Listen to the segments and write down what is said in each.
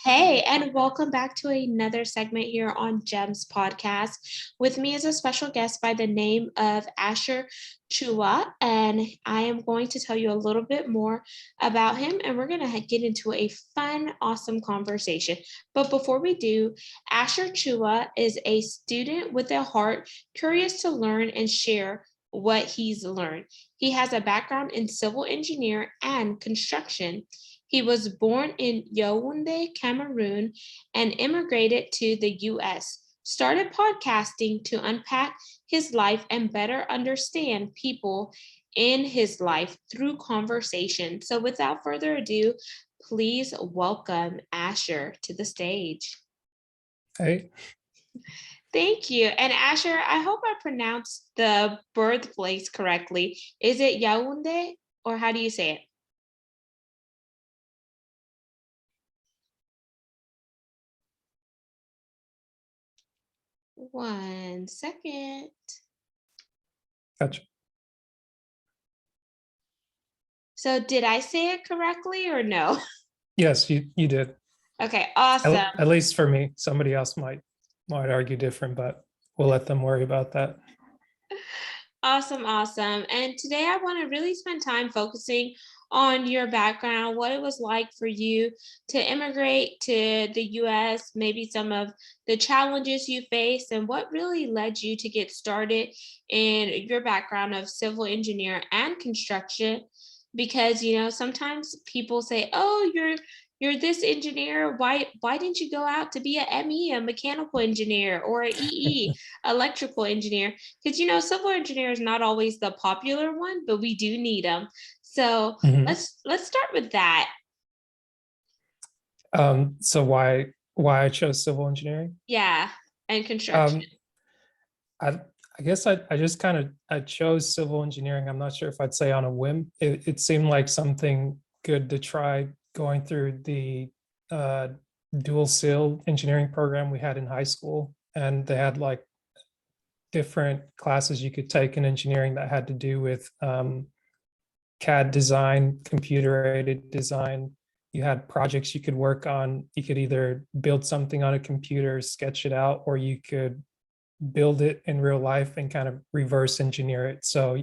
Hey, and welcome back to another segment here on GEMS podcast. With me is a special guest by the name of Asher Tchoua, and I am going to tell you a little bit more about him, and we're going to get into a fun, awesome conversation. But before we do, Asher Tchoua is a student with a heart curious to learn and share what he's learned. He has a background in civil engineer and construction. He was born in Yaoundé, Cameroon, and immigrated to the US. Started podcasting to unpack his life and better understand people in his life through conversation. So, without further ado, please welcome Asher to the stage. Hey. Thank you. And Asher, I hope I pronounced the birthplace correctly. Is it Yaoundé or how do you say it? One second. Gotcha. So did I say it correctly or no? Yes, you did. Okay, awesome. At least for me. Somebody else might argue different, but we'll let them worry about that. Awesome. And today I want to really spend time focusing on your background, what it was like for you to immigrate to the US, maybe some of the challenges you faced, and what really led you to get started in your background of civil engineer and construction. Because, sometimes people say, oh, you're this engineer. Why didn't you go out to be a ME, a mechanical engineer, or an EE, electrical engineer? Because civil engineer is not always the popular one, but we do need them. So let's start with that. So why I chose civil engineering? Yeah, and construction. I guess I just I chose civil engineering. I'm not sure if I'd say on a whim. It seemed like something good to try going through the dual SIL engineering program we had in high school, and they had like different classes you could take in engineering that had to do with CAD design, computer aided design. You had projects you could work on. You could either build something on a computer, sketch it out, or you could build it in real life and kind of reverse engineer it. So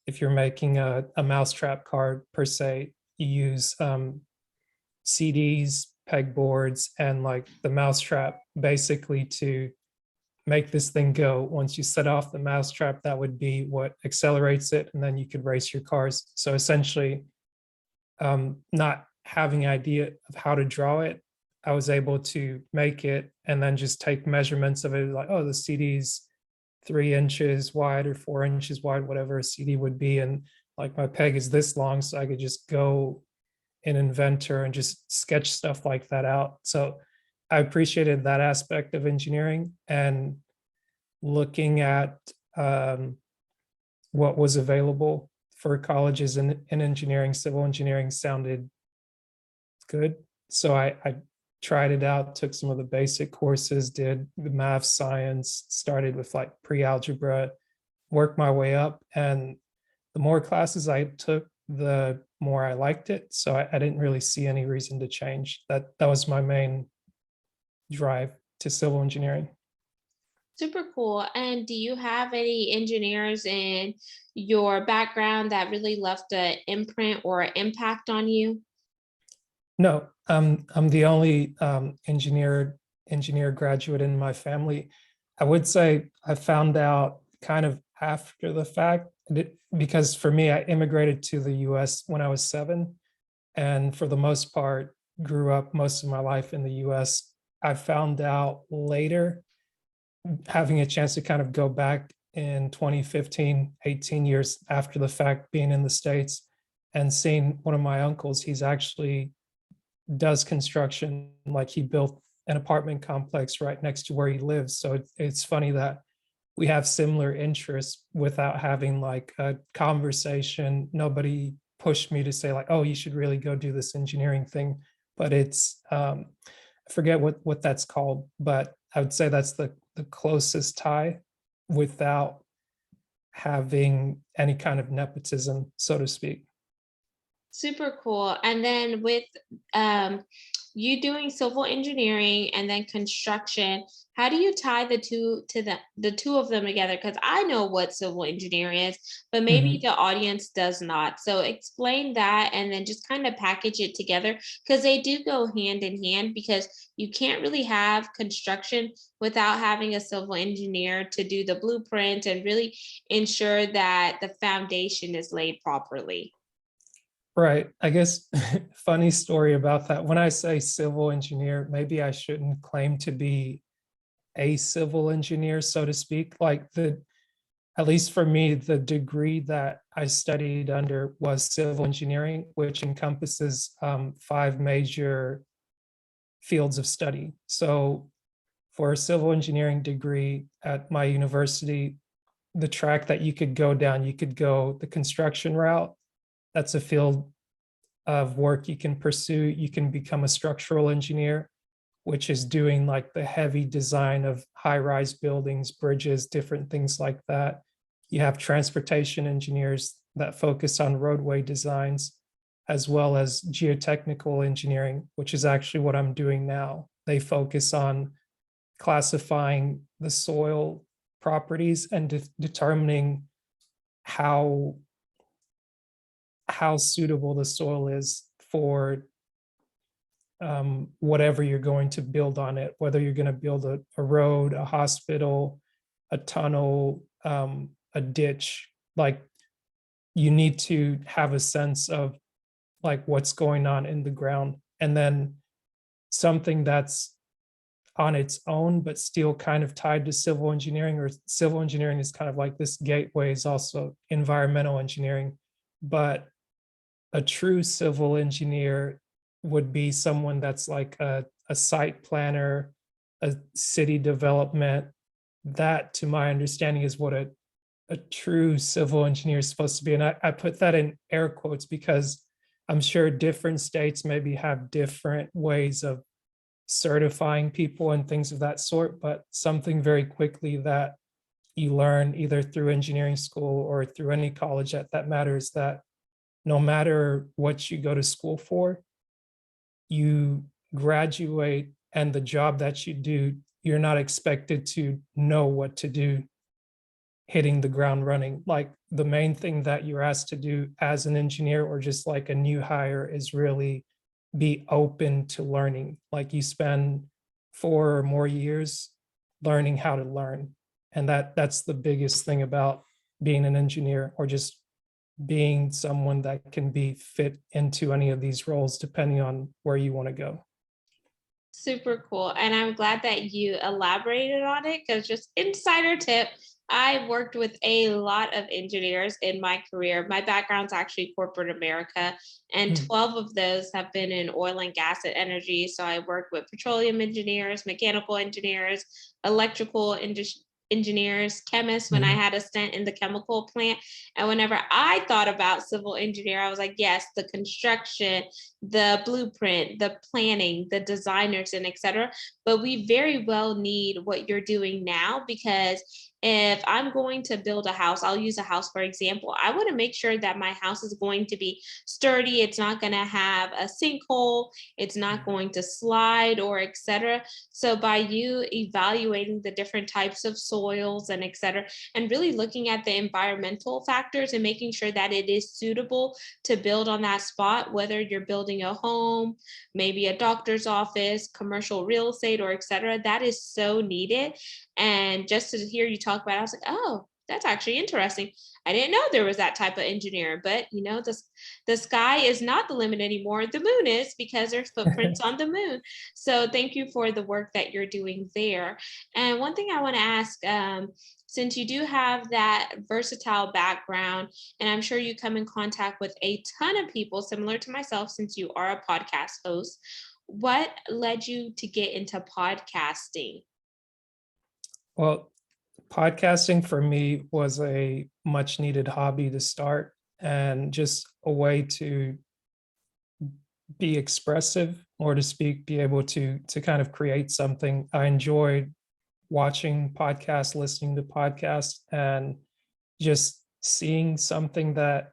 if you're making a mousetrap card per se, you use CDs, pegboards, and like the mousetrap basically to make this thing go. Once you set off the mousetrap, that would be what accelerates it, and then you could race your cars. So essentially, not having an idea of how to draw it, I was able to make it and then just take measurements of it, like, oh, the CD's 3 inches wide or 4 inches wide, whatever a CD would be. And like my peg is this long, so I could just go in Inventor and just sketch stuff like that out. So I appreciated that aspect of engineering, and looking at what was available for colleges in engineering. Civil engineering sounded good. So I tried it out, took some of the basic courses, did the math, science, started with like pre-algebra, worked my way up. And the more classes I took, the more I liked it. So I didn't really see any reason to change. That was my main drive to civil engineering. Super cool. And do you have any engineers in your background that really left an imprint or an impact on you? No, I'm the only engineer graduate in my family. I would say I found out kind of after the fact, because for me, I immigrated to the US when I was 7, and for the most part, grew up most of my life in the US. I found out later, having a chance to kind of go back in 2015, 18 years after the fact, being in the States and seeing one of my uncles. He's actually does construction. Like, he built an apartment complex right next to where he lives. So it's funny that we have similar interests without having like a conversation. Nobody pushed me to say like, oh, you should really go do this engineering thing. But it's I forget what that's called, but I would say that's the closest tie without having any kind of nepotism, so to speak. Super cool. And then with you doing civil engineering and then construction, how do you tie the two of them together? Because I know what civil engineer is, but maybe Mhm. the audience does not. So explain that and then just kind of package it together because they do go hand in hand because you can't really have construction without having a civil engineer to do the blueprint and really ensure that the foundation is laid properly. Right. I guess funny story about that. When I say civil engineer, maybe I shouldn't claim to be a civil engineer, so to speak. Like at least for me, the degree that I studied under was civil engineering, which encompasses five major fields of study. So for a civil engineering degree at my university, the track that you could go down, you could go the construction route. That's a field of work you can pursue. You can become a structural engineer, which is doing like the heavy design of high-rise buildings, bridges, different things like that. You have transportation engineers that focus on roadway designs, as well as geotechnical engineering, which is actually what I'm doing now. They focus on classifying the soil properties and determining how how suitable the soil is for whatever you're going to build on it, whether you're going to build a road, a hospital, a tunnel, a ditch. Like you need to have a sense of like what's going on in the ground. And then something that's on its own, but still kind of tied to civil engineering, or civil engineering is kind of like this gateway, is also environmental engineering. But a true civil engineer would be someone that's like a site planner, a city development. That, to my understanding, is what a true civil engineer is supposed to be. And I put that in air quotes because I'm sure different states maybe have different ways of certifying people and things of that sort. But something very quickly that you learn either through engineering school or through any college that matters, that no matter what you go to school for, you graduate and the job that you do, you're not expected to know what to do hitting the ground running. Like the main thing that you're asked to do as an engineer or just like a new hire is really be open to learning. Like you spend 4 or more years learning how to learn. And that's the biggest thing about being an engineer, or just being someone that can be fit into any of these roles depending on where you want to go. Super cool. And I'm glad that you elaborated on it because just insider tip, I worked with a lot of engineers in my career. My background's actually corporate America, and Mm, 12 of those have been in oil and gas and energy. So I worked with petroleum engineers, mechanical engineers, electrical engineers, chemists when I mhm. had a stint in the chemical plant. And whenever I thought about civil engineer, I was like, yes, the construction, the blueprint, the planning, the designers, and etc. But we very well need what you're doing now because if I'm going to build a house, I'll use a house for example. I want to make sure that my house is going to be sturdy. It's not going to have a sinkhole. It's not going to slide or etc. So by you evaluating the different types of soils and etc., and really looking at the environmental factors and making sure that it is suitable to build on that spot, whether you're building a home, maybe a doctor's office, commercial real estate, or etc. That is so needed. And just to hear you talk about it, I was like, oh, that's actually interesting. I didn't know there was that type of engineer, but the sky is not the limit anymore. The moon is because there's footprints on the moon. So thank you for the work that you're doing there. And one thing I want to ask, since you do have that versatile background, and I'm sure you come in contact with a ton of people similar to myself since you are a podcast host. What led you to get into podcasting? Well, podcasting for me was a much needed hobby to start, and just a way to be expressive, or to speak, be able to kind of create something. I enjoyed watching podcasts, listening to podcasts, and just seeing something that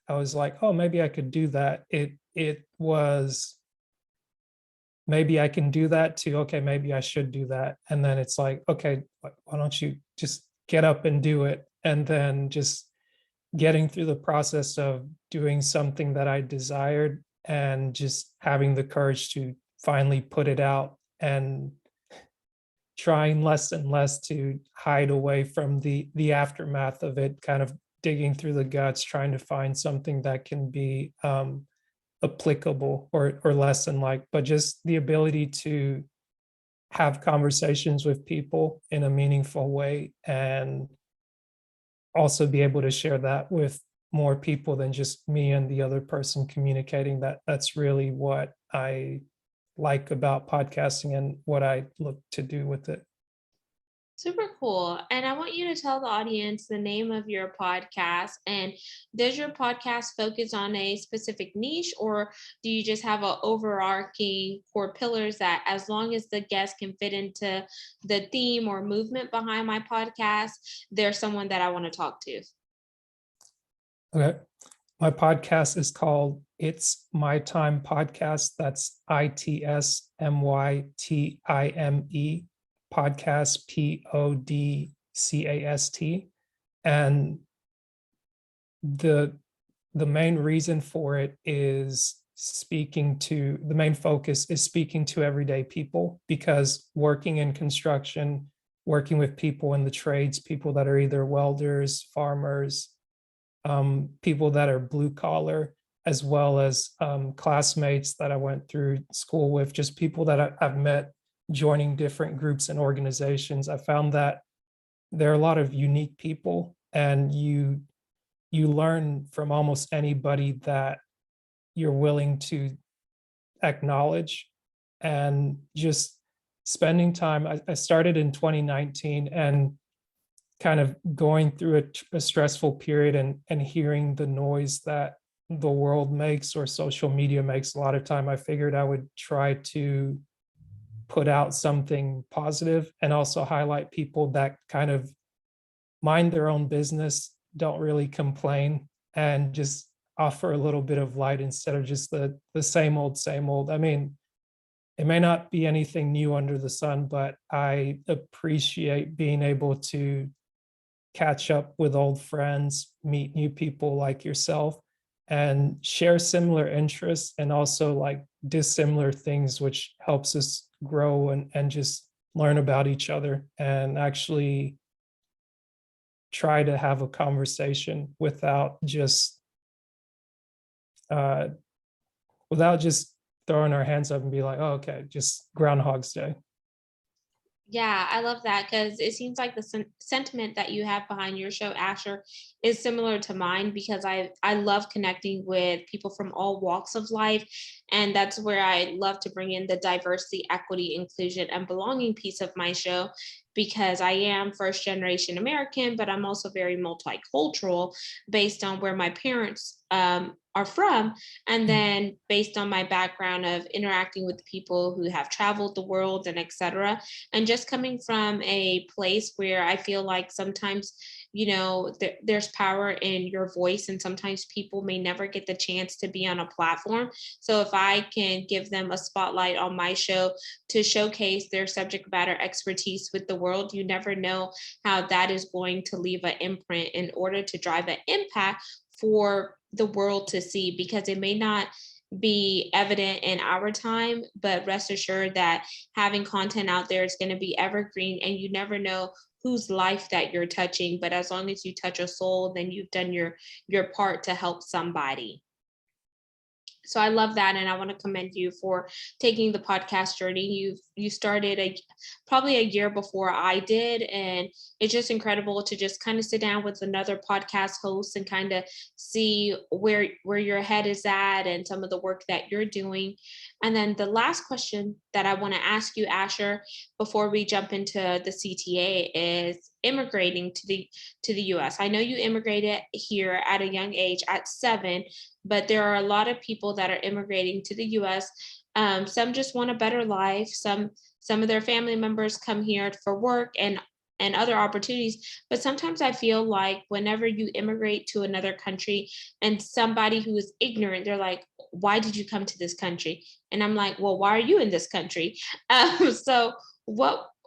I was like, oh, maybe I could do that. It was maybe I can do that, to, okay, maybe I should do that. And then it's like, okay, why don't you just get up and do it? And then just getting through the process of doing something that I desired, and just having the courage to finally put it out, and trying less and less to hide away from the aftermath of it, kind of digging through the guts, trying to find something that can be applicable, or lesson like, but just the ability to have conversations with people in a meaningful way, and also be able to share that with more people than just me and the other person communicating. That's really what I like about podcasting, and what I look to do with it. Super cool. And I want you to tell the audience the name of your podcast. And does your podcast focus on a specific niche, or do you just have a overarching core pillars that, as long as the guest can fit into the theme or movement behind my podcast, there's someone that I want to talk to? Okay. My podcast is called It's My Time Podcast. That's ITSMYTIME podcast, PODCAST. And the the main reason for it is the main focus is speaking to everyday people, because working in construction, working with people in the trades, people that are either welders, farmers, people that are blue collar, as well as classmates that I went through school with, just people that I've met joining different groups and organizations. I found that there are a lot of unique people, and you learn from almost anybody that you're willing to acknowledge. And just spending time, I started in 2019, and kind of going through a stressful period, and hearing the noise that the world makes, or social media makes a lot of time, I figured I would try to put out something positive, and also highlight people that kind of mind their own business, don't really complain, and just offer a little bit of light, instead of just the same old, same old. I mean, it may not be anything new under the sun, but I appreciate being able to catch up with old friends, meet new people like yourself, and share similar interests, and also like dissimilar things, which helps us grow, and just learn about each other, and actually try to have a conversation uh, without just throwing our hands up and be like, oh, okay, just Groundhog's Day. Yeah, I love that because it seems like the sentiment that you have behind your show, Asher, is similar to mine, because I love connecting with people from all walks of life, and that's where I love to bring in the diversity, equity, inclusion, and belonging piece of my show, because I am first generation American, but I'm also very multicultural based on where my parents are from, and Mm. then based on my background of interacting with people who have traveled the world and etc, and just coming from a place where I feel like sometimes, there's power in your voice, and sometimes people may never get the chance to be on a platform. So if I can give them a spotlight on my show to showcase their subject matter expertise with the world, you never know how that is going to leave an imprint in order to drive an impact for the world to see, because it may not be evident in our time, but rest assured that having content out there is going to be evergreen, and you never know whose life that you're touching, but as long as you touch a soul, then you've done your part to help somebody. So I love that, and I want to commend you for taking the podcast journey. You started probably a year before I did, and it's just incredible to just kind of sit down with another podcast host and kind of see where your head is at and some of the work that you're doing. And then the last question that I want to ask you, Asher, before we jump into the CTA, is immigrating to the US. I know you immigrated here at a young age at 7, but there are a lot of people that are immigrating to the US. Some just want a better life. Some of their family members come here for work and other opportunities. But sometimes I feel like whenever you immigrate to another country and somebody who is ignorant, they're like, why did you come to this country? And I'm like, well, why are you in this country? So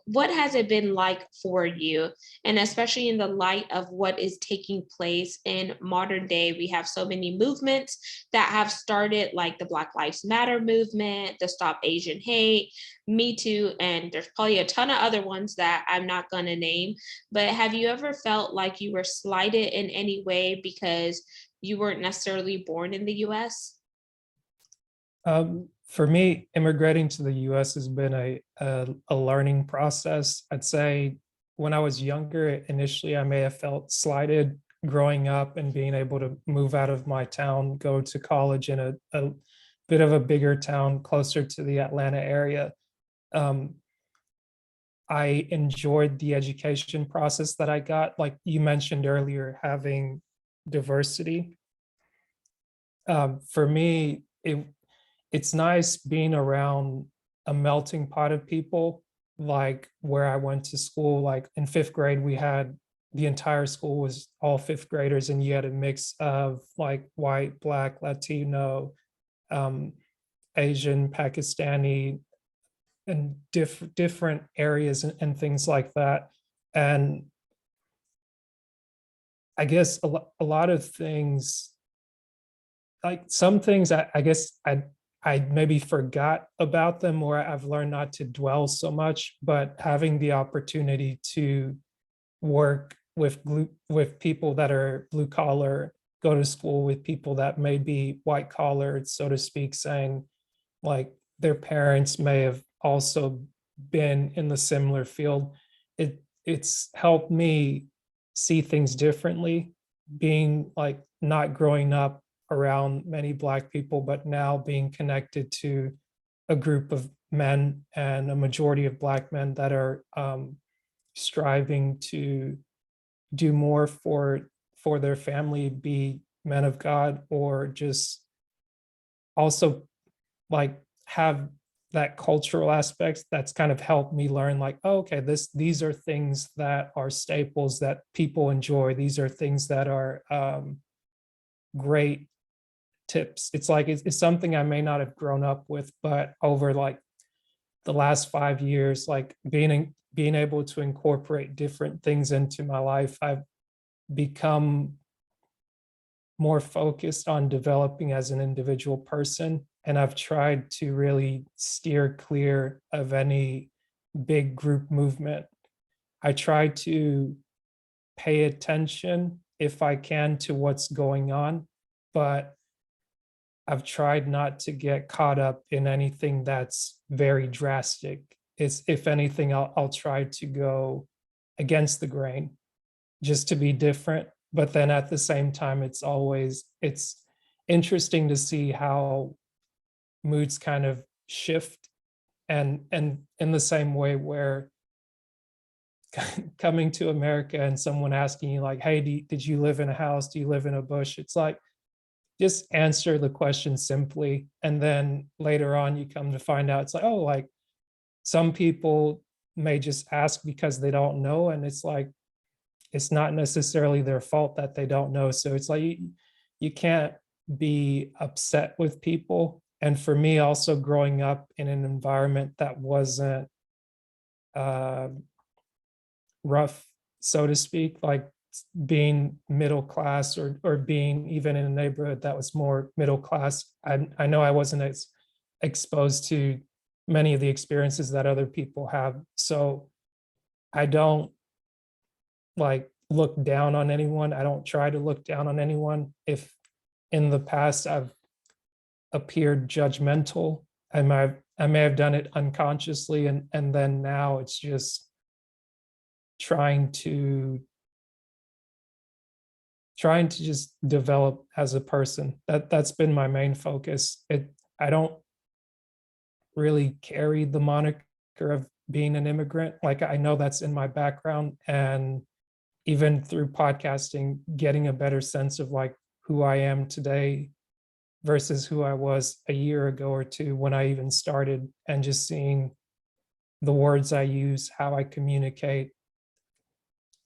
what has it been like for you? And especially in the light of what is taking place in modern day, we have so many movements that have started, like the Black Lives Matter movement, the Stop Asian Hate, Me Too, and there's probably a ton of other ones that I'm not going to name. But have you ever felt like you were slighted in any way because you weren't necessarily born in the US? For me, immigrating to the US has been a learning process. I'd say when I was younger, initially I may have felt slighted growing up and being able to move out of my town, go to college in a bit of a bigger town closer to the Atlanta area. Um, I enjoyed the education process that I got. Like you mentioned earlier, having diversity. For me, it's nice being around a melting pot of people, like where I went to school. Like in fifth grade, we had the entire school was all fifth graders, and you had a mix of like white, black, Latino, um, Asian, Pakistani, and different areas and things like that. And I guess a lot of things, like some things I guess I maybe forgot about them, or I've learned not to dwell so much, but having the opportunity to work with people that are blue collar, go to school with people that may be white collar, so to speak, saying like their parents may have also been in the similar field. It's helped me see things differently, being like not growing up around many Black people, but now being connected to a group of men and a majority of Black men that are striving to do more for their family, be men of God, or just also like have that cultural aspects that's kind of helped me learn like, oh, okay, these are things that are staples that people enjoy. These are things that are great tips. It's like it's something I may not have grown up with, but over like the last 5 years, like being able to incorporate different things into my life, I've become more focused on developing as an individual person. And I've tried to really steer clear of any big group movement. I try to pay attention if I can to what's going on, but I've tried not to get caught up in anything that's very drastic. It's, if anything, I'll try to go against the grain just to be different. But then at the same time, it's interesting to see how moods kind of shift, and in the same way where coming to America and someone asking you like, hey, did you live in a house? Do you live in a bush? It's like, just answer the question simply. And then later on, you come to find out it's like, oh, like some people may just ask because they don't know. And it's like, it's not necessarily their fault that they don't know. So it's like, you can't be upset with people. And for me, also growing up in an environment that wasn't uh, rough, so to speak, like being middle class, or being even in a neighborhood that was more middle class, I know I wasn't as exposed to many of the experiences that other people have. So I don't like look down on anyone. I don't try to look down on anyone. If in the past I've appeared judgmental, I may have done it unconsciously, and then now it's just trying to just develop as a person. That's been my main focus. I don't really carry the moniker of being an immigrant. Like I know that's in my background, and even through podcasting, getting a better sense of like who I am today versus who I was a year ago or two when I even started, and just seeing the words I use, how I communicate,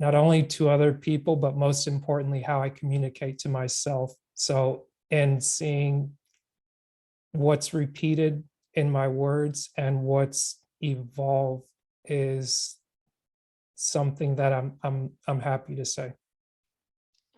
not only to other people, but most importantly, how I communicate to myself. So, and seeing what's repeated in my words and what's evolved is something that I'm happy to say.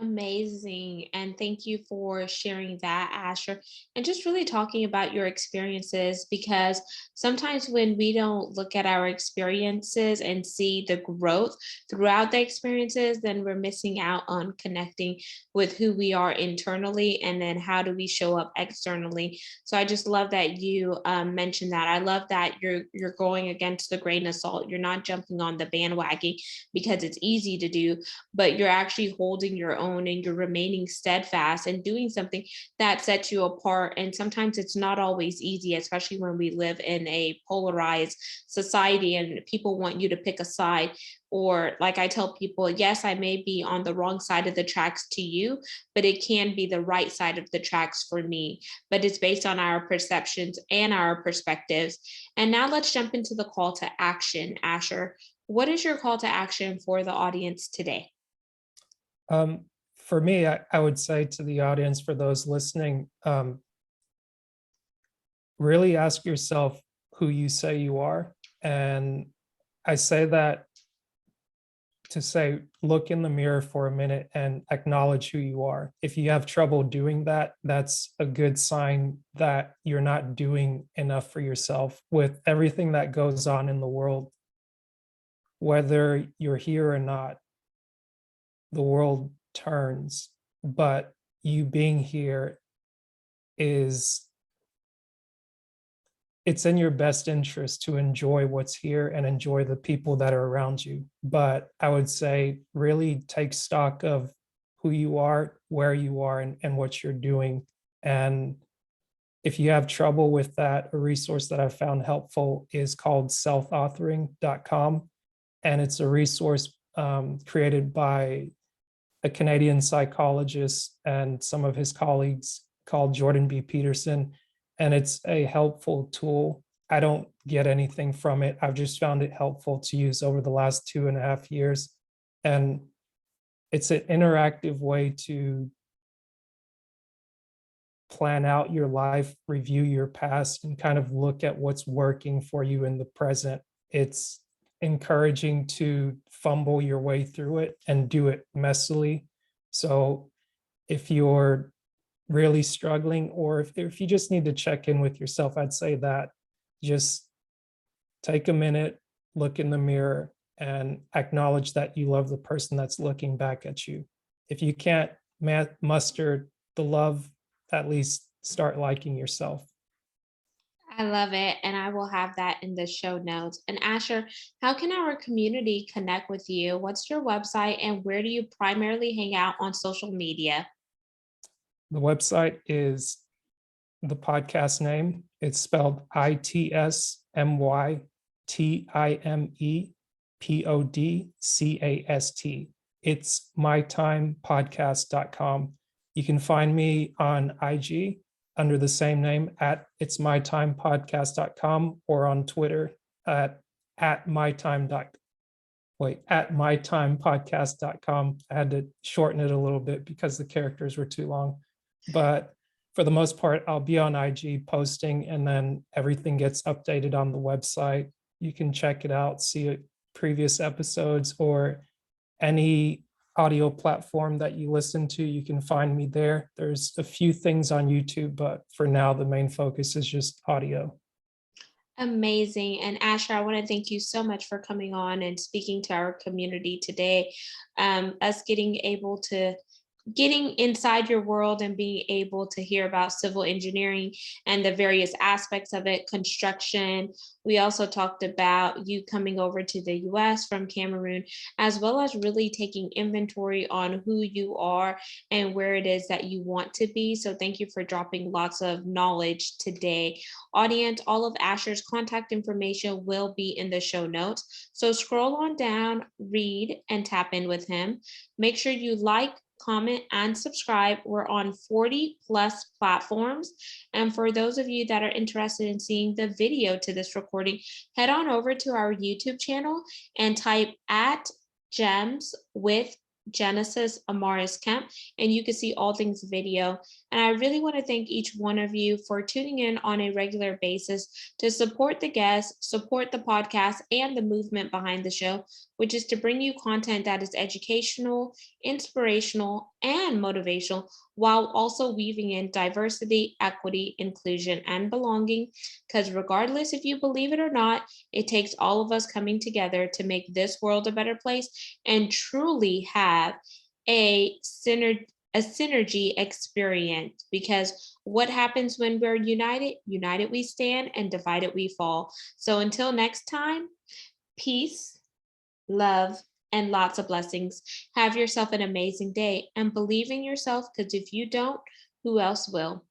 Amazing. And thank you for sharing that, Asher, and just really talking about your experiences because sometimes when we don't look at our experiences and see the growth throughout the experiences, then we're missing out on connecting with who we are internally and then how do we show up externally. So I just love that you mentioned that. I love that you're going against the grain of salt. You're not jumping on the bandwagon because it's easy to do, but you're actually holding your own and you're remaining steadfast and doing something that sets you apart. And sometimes it's not always easy, especially when we live in a polarized society and people want you to pick a side. Or, like I tell people, yes, I may be on the wrong side of the tracks to you, but it can be the right side of the tracks for me. But it's based on our perceptions and our perspectives. And now let's jump into the call to action, Asher. What is your call to action for the audience today? Um, for me, I would say to the audience, for those listening, really ask yourself who you say you are. And I say that to say, look in the mirror for a minute and acknowledge who you are. If you have trouble doing that, that's a good sign that you're not doing enough for yourself. With everything that goes on in the world, whether you're here or not, the world turns, but you being here is, it's in your best interest to enjoy what's here and enjoy the people that are around you. But I would say really take stock of who you are, where you are, and what you're doing. And if you have trouble with that, a resource that I found helpful is called selfauthoring.com. And it's a resource created by a Canadian psychologist and some of his colleagues called Jordan B. Peterson. And it's a helpful tool. I don't get anything from it. I've just found it helpful to use over the last 2.5 years. And it's an interactive way to plan out your life, review your past, and kind of look at what's working for you in the present. It's encouraging to fumble your way through it and do it messily. So if you're really struggling, or if you just need to check in with yourself, I'd say that just take a minute, look in the mirror, and acknowledge that you love the person that's looking back at you. If you can't muster the love, at least start liking yourself. I love it. And I will have that in the show notes. And Asher, how can our community connect with you? What's your website and where do you primarily hang out on social media? The website is the podcast name. It's spelled ITSMYTIMEPODCAST. It's mytimepodcast.com. You can find me on IG under the same name at it's mytimepodcast.com, or on Twitter at mytimepodcast.com. I had to shorten it a little bit because the characters were too long. But for the most part, I'll be on IG posting, and then everything gets updated on the website. You can check it out, see previous episodes, or any audio platform that you listen to, you can find me there. There's a few things on YouTube, but for now, the main focus is just audio. Amazing. And Asher, I want to thank you so much for coming on and speaking to our community today. Us getting inside your world and being able to hear about civil engineering and the various aspects of it, construction. We also talked about you coming over to the US from Cameroon, as well as really taking inventory on who you are and where it is that you want to be. So thank you for dropping lots of knowledge today. Audience, all of Asher's contact information will be in the show notes. So scroll on down, read, and tap in with him. Make sure you like, comment, and subscribe. We're on 40 plus platforms. And for those of you that are interested in seeing the video to this recording, head on over to our YouTube channel and type at Gems with Genesis Amaris Kemp, and you can see all things video. And I really want to thank each one of you for tuning in on a regular basis to support the guests, support the podcast, and the movement behind the show, which is to bring you content that is educational, inspirational, and motivational, while also weaving in diversity, equity, inclusion, and belonging. Because regardless if you believe it or not, it takes all of us coming together to make this world a better place and truly have a synergy experience, because what happens when we're united we stand and divided we fall. So until next time, peace, love, and lots of blessings. Have yourself an amazing day and believe in yourself, because if you don't, who else will?